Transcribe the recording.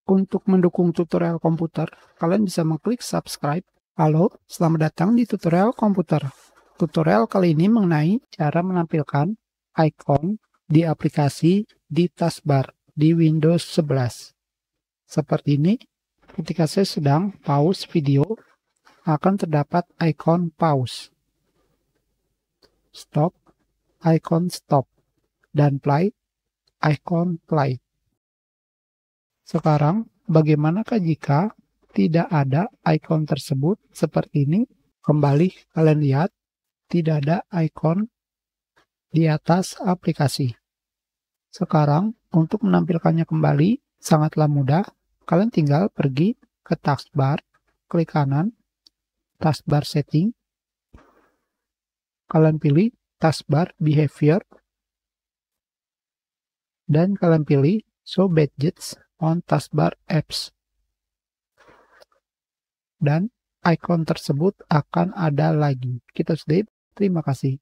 Untuk mendukung tutorial komputer, kalian bisa mengklik subscribe. Halo, selamat datang di tutorial komputer. Tutorial kali ini mengenai cara menampilkan icon di aplikasi di taskbar di Windows 11. Seperti ini, ketika saya sedang pause video, akan terdapat icon pause, stop, icon stop, dan play, icon play. Sekarang, bagaimanakah jika tidak ada icon tersebut seperti ini? Kembali kalian lihat, tidak ada icon di atas aplikasi. Sekarang, untuk menampilkannya kembali, sangatlah mudah. Kalian tinggal pergi ke taskbar, klik kanan, taskbar setting. Kalian pilih taskbar behavior, dan kalian pilih show badges on taskbar apps. Dan icon tersebut akan ada lagi. Kita sudah, terima kasih.